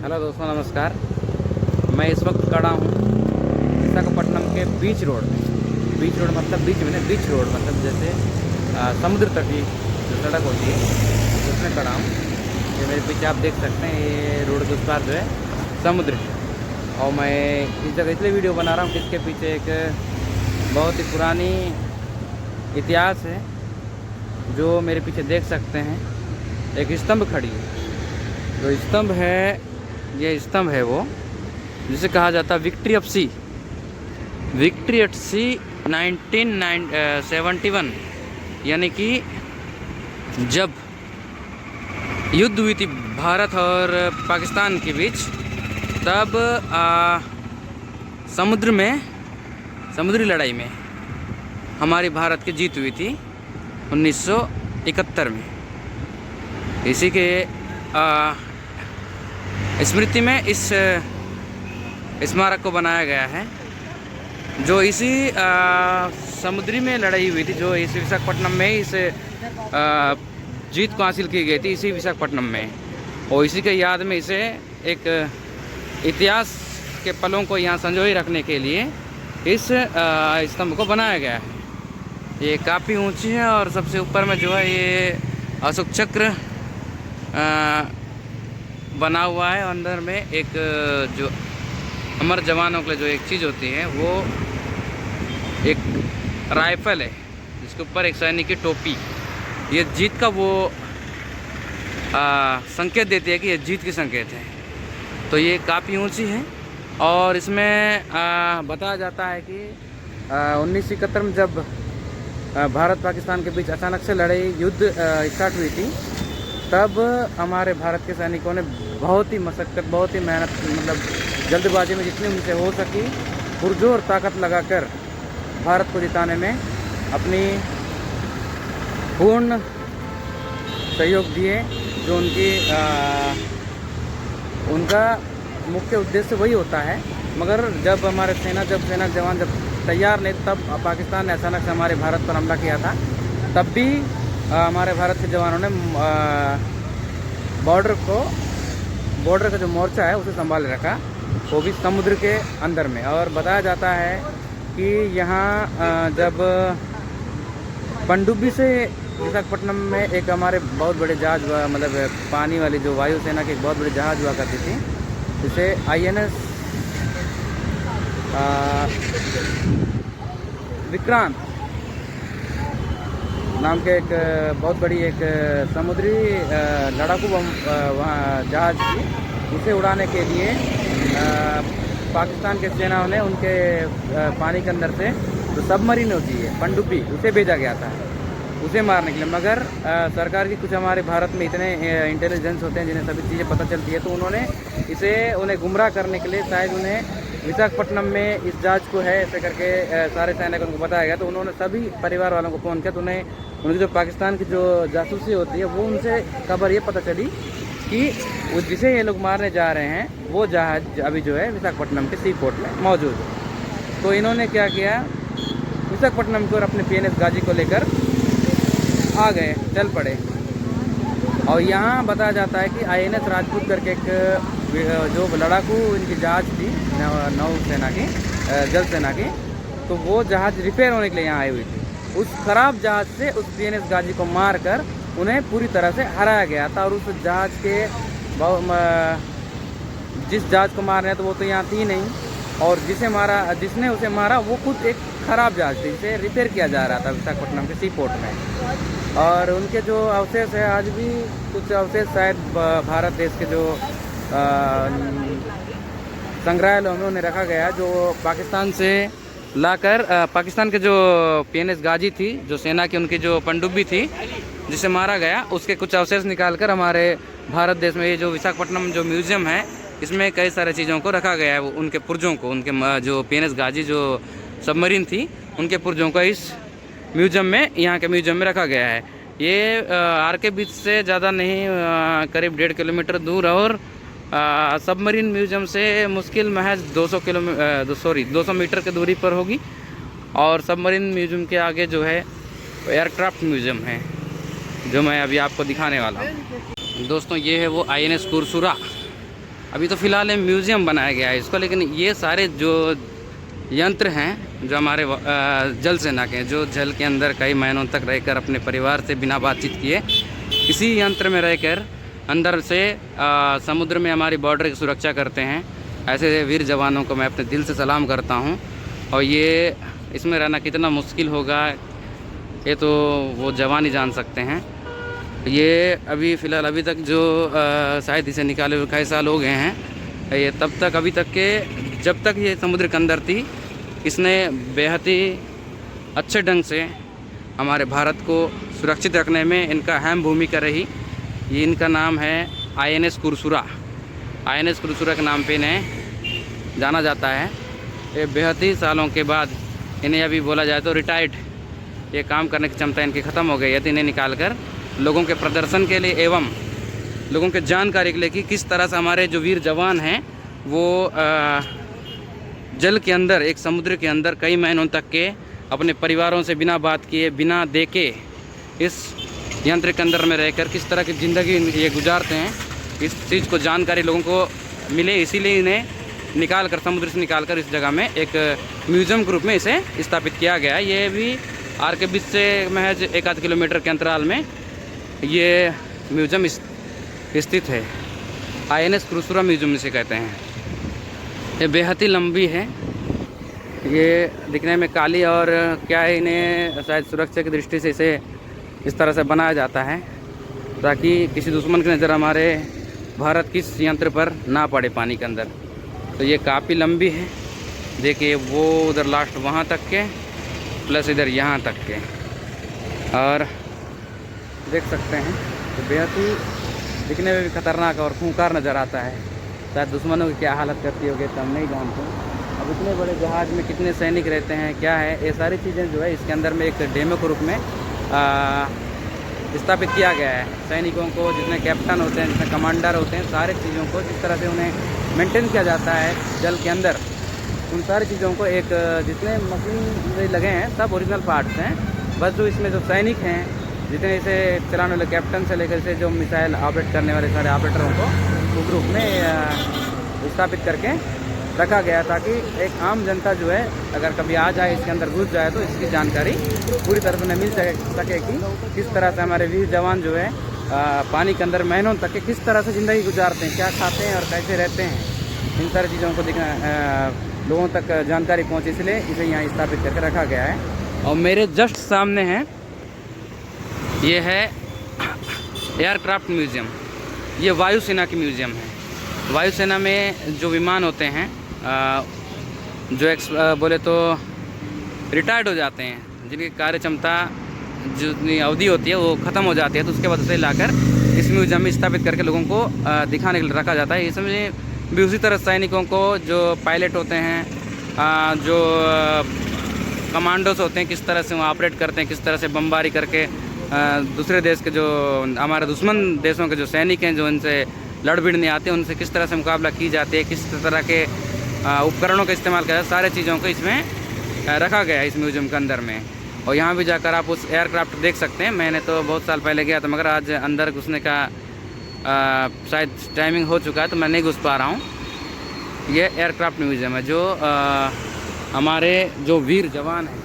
Hello दोस्तों, नमस्कार। मैं इस वक्त खड़ा हूँ विशाखापट्टनम के बीच रोड में। बीच रोड मतलब बीच में नहीं, बीच रोड मतलब जैसे समुद्र तटीय जो सड़क होती है उसमें खड़ा हूँ। ये मेरे पीछे आप देख सकते हैं, ये रोड के उस पार जो है समुद्र है। और मैं इस जगह इसलिए वीडियो बना रहा हूँ कि इसके पीछे एक बहुत ही पुरानी इतिहास है जो मेरे पीछे देख सकते हैं। एक स्तंभ खड़ी है, जो स्तंभ है ये स्तंभ है वो जिसे कहा जाता है victory of sea. Victory at sea 1971, यानी कि जब युद्ध हुई थी भारत और पाकिस्तान के बीच, तब समुद्री लड़ाई में हमारी भारत की जीत हुई थी 1971 में। इसी के स्मृति में इस स्मारक को बनाया गया है, जो इसी समुद्री में लड़ाई हुई थी, जो इस विशाखापट्टनम में इस जीत को हासिल की गई थी इसी विशाखापट्टनम में। और इसी के याद में इसे एक इतिहास के पलों को यहाँ संजोए रखने के लिए इस स्तंभ को बनाया गया है। ये काफ़ी ऊंची है और सबसे ऊपर में जो है ये अशोक चक्र बना हुआ है। अंदर में एक जो अमर जवानों के लिए जो एक चीज़ होती है वो एक राइफल है, जिसके ऊपर एक सैनिक की टोपी। ये जीत का वो संकेत देती है कि ये जीत की संकेत है। तो ये काफ़ी ऊंची है और इसमें बताया जाता है कि 1971 में जब भारत पाकिस्तान के बीच अचानक से लड़ाई युद्ध स्टार्ट हुई थी, तब हमारे भारत के सैनिकों ने बहुत ही मशक्क़त, बहुत ही मेहनत, मतलब जल्दबाजी में जितनी उनसे हो सकी पुरजोर ताकत लगाकर भारत को जिताने में अपनी पूर्ण सहयोग दिए। जो उनका मुख्य उद्देश्य वही होता है। मगर जब हमारे सेना जवान जब तैयार नहीं, तब पाकिस्तान ने अचानक से हमारे भारत पर हमला किया था। तब भी हमारे भारत के जवानों ने बॉर्डर का जो मोर्चा है उसे संभाले रखा, वो भी समुद्र के अंदर में। और बताया जाता है कि यहाँ जब पनडुब्बी से विशाखापट्टनम में एक हमारे बहुत बड़े जहाज हुआ, मतलब पानी वाली जो वायुसेना की एक बहुत बड़ी जहाज हुआ करती थी, जिसे INS विक्रांत नाम के एक बहुत बड़ी एक समुद्री लड़ाकू वहाँ जहाज थी। उसे उड़ाने के लिए पाकिस्तान के सेनाओं ने उनके पानी के अंदर से जो सबमरीन होती है पनडुब्बी, उसे भेजा गया था उसे मारने के लिए। मगर सरकार की कुछ हमारे भारत में इतने इंटेलिजेंस होते हैं जिन्हें सभी चीज़ें पता चलती है, तो उन्होंने उन्हें गुमराह करने के लिए, शायद उन्हें विशाखापट्टनम में इस जहाज को है ऐसे करके सारे सैनिकों को बताया गया। तो उन्होंने सभी परिवार वालों को फ़ोन किया, तो उन्हें उनकी जो पाकिस्तान की जो जासूसी होती है वो उनसे खबर ये पता चली कि वो जिसे ये लोग मारने जा रहे हैं वो जहाज अभी जो है विशाखापट्टनम के सी पोर्ट में मौजूद है। तो इन्होंने क्या किया, विशाखापट्टनम को और अपने PNS गाजी को लेकर आ गए, चल पड़े। और यहाँ बताया जाता है कि INS राजपूत करके एक जो लड़ाकू इनकी जहाज थी नौसेना की, जल सेना की, तो वो जहाज रिपेयर होने के लिए यहाँ आई हुई थी। उस खराब जहाज से उस PNS गाजी को मारकर उन्हें पूरी तरह से हराया गया था। और उस जहाज के जिस जहाज को मार रहे हैं तो वो तो यहाँ थी नहीं, और जिसने उसे मारा वो खुद एक खराब जहाज थी, जिसे रिपेयर किया जा रहा था विशाखापट्टनम के सी पोर्ट में। और उनके जो अवशेष है, आज भी कुछ अवशेष शायद भारत देश के जो संग्रहालयों में उन्हें रखा गया, जो पाकिस्तान से लाकर पाकिस्तान के जो PNS गाजी थी, जो सेना की उनकी जो पनडुब्बी थी जिसे मारा गया, उसके कुछ अवशेष निकालकर हमारे भारत देश में ये जो विशाखापट्टनम जो म्यूज़ियम है, इसमें कई सारे चीज़ों को रखा गया है। उनके पुर्जों को, उनके जो PNS गाजी जो सबमरीन थी, उनके पुर्जों को इस म्यूज़ियम में, यहाँ के म्यूज़ियम में रखा गया है। ये RK बीच से ज़्यादा नहीं, करीब 1.5 किलोमीटर दूर, और सबमरीन म्यूज़ियम से मुश्किल महज 200 मीटर की दूरी पर होगी। और सबमरीन म्यूज़ियम के आगे जो है एयरक्राफ्ट म्यूज़ियम है, जो मैं अभी आपको दिखाने वाला हूँ। दोस्तों ये है वो INS कुरसुरा, अभी तो फ़िलहाल म्यूज़ियम बनाया गया है इसको, लेकिन ये सारे जो यंत्र हैं जो हमारे जल सेना के हैं, जो जल के अंदर कई महीनों तक रहकर अपने परिवार से बिना बातचीत किए इसी यंत्र में रहकर अंदर से समुद्र में हमारी बॉर्डर की सुरक्षा करते हैं, ऐसे वीर जवानों को मैं अपने दिल से सलाम करता हूं। और ये इसमें रहना कितना मुश्किल होगा ये तो वो जवान ही जान सकते हैं। ये अभी फ़िलहाल अभी तक जो शायद इसे निकाले हुए कई साल हो गए हैं, ये तब तक अभी तक के जब तक ये समुद्र के अंदर थी इसने बेहद ही अच्छे ढंग से हमारे भारत को सुरक्षित रखने में इनका अहम भूमिका रही। ये इनका नाम है INS कुरसुरा। INS कुरसुरा के नाम पे इन्हें जाना जाता है। ये बेहद ही सालों के बाद इन्हें अभी बोला जाए तो रिटायर्ड, ये काम करने की क्षमता इनकी ख़त्म हो गई है, तो इन्हें निकाल कर लोगों के प्रदर्शन के लिए एवं लोगों के जानकारी के लिए कि किस तरह से हमारे जो वीर जवान हैं वो जल के अंदर, एक समुद्र के अंदर कई महीनों तक के अपने परिवारों से बिना बात किए, बिना देखे इस यंत्र के अंदर में रहकर किस तरह की ज़िंदगी ये गुजारते हैं, इस चीज़ को जानकारी लोगों को मिले, इसीलिए इन्हें निकाल कर, समुद्र से निकाल कर इस जगह में एक म्यूज़ियम के रूप में इसे स्थापित किया गया है। ये भी आर के बीच से महज 1-8 किलोमीटर के अंतराल में ये म्यूज़ियम स्थित है। INS कुरसुरा म्यूज़ियम इसे कहते हैं। ये बेहद ही लंबी है, ये दिखने में काली, और क्या है इन्हें शायद सुरक्षा की दृष्टि से इसे इस तरह से बनाया जाता है ताकि किसी दुश्मन की नज़र हमारे भारत की यंत्र पर ना पड़े पानी के अंदर। तो ये काफ़ी लंबी है, देखिए वो उधर लास्ट वहाँ तक के प्लस इधर यहाँ तक के, और देख सकते हैं तो बेहद ही दिखने में भी खतरनाक और खूंखार नज़र आता है। शायद दुश्मनों की क्या हालत करती होगी तो हम नहीं जानते। अब इतने बड़े जहाज़ में कितने सैनिक रहते हैं, क्या है, ये सारी चीज़ें जो है इसके अंदर में एक डेमो के रूप में स्थापित किया गया है। सैनिकों को, जितने कैप्टन होते हैं, जितने कमांडर होते हैं, सारी चीज़ों को जिस तरह से उन्हें मेंटेन किया जाता है जल के अंदर, उन सारी चीज़ों को एक जितने मशीन लगे हैं सब ओरिजिनल पार्ट्स हैं। बस जो इसमें जो सैनिक हैं, जितने इसे चलाने वाले कैप्टन से लेकर से जो मिसाइल ऑपरेट करने वाले सारे ऑपरेटरों को ग्रुप में स्थापित करके रखा गया, ताकि एक आम जनता जो है अगर कभी आ जाए, इसके अंदर घुस जाए, तो इसकी जानकारी पूरी तरह से मिल सके कि किस तरह से हमारे वीर जवान जो है पानी के अंदर महीनों तक के किस तरह से ज़िंदगी गुजारते हैं, क्या खाते हैं और कैसे रहते हैं। इन सारी चीज़ों को लोगों तक जानकारी पहुँचे, इसलिए इसे यहाँ स्थापित करके रखा गया है। और मेरे जस्ट सामने है, ये है एयरक्राफ्ट म्यूज़ियम। ये वायुसेना की म्यूज़ियम है। वायुसेना में जो विमान होते हैं जो बोले तो रिटायर्ड हो जाते हैं, जिनकी कार्य क्षमता जितनी अवधि होती है वो ख़त्म हो जाती है, तो उसके बाद उसे लाकर इस म्यूज़ियम में स्थापित करके लोगों को दिखाने के लिए रखा जाता है। इसमें भी उसी तरह सैनिकों को, जो पायलट होते हैं, जो कमांडोज होते हैं, किस तरह से वो ऑपरेट करते हैं, किस तरह से बमबारी करके दूसरे देश के, जो हमारे दुश्मन देशों के जो सैनिक हैं, जो इनसे लड़ भिड़ने आते हैं, उनसे किस तरह से मुकाबला की जाती है, किस तरह के उपकरणों का इस्तेमाल किया, सारे चीज़ों को इसमें रखा गया है इस म्यूज़ियम के अंदर में। और यहाँ भी जाकर आप उस एयरक्राफ्ट देख सकते हैं। मैंने तो बहुत साल पहले गया था, मगर आज अंदर घुसने का शायद टाइमिंग हो चुका है, तो मैं नहीं घुस पा रहा हूँ। ये एयरक्राफ्ट म्यूज़ियम है जो हमारे जो वीर जवान हैं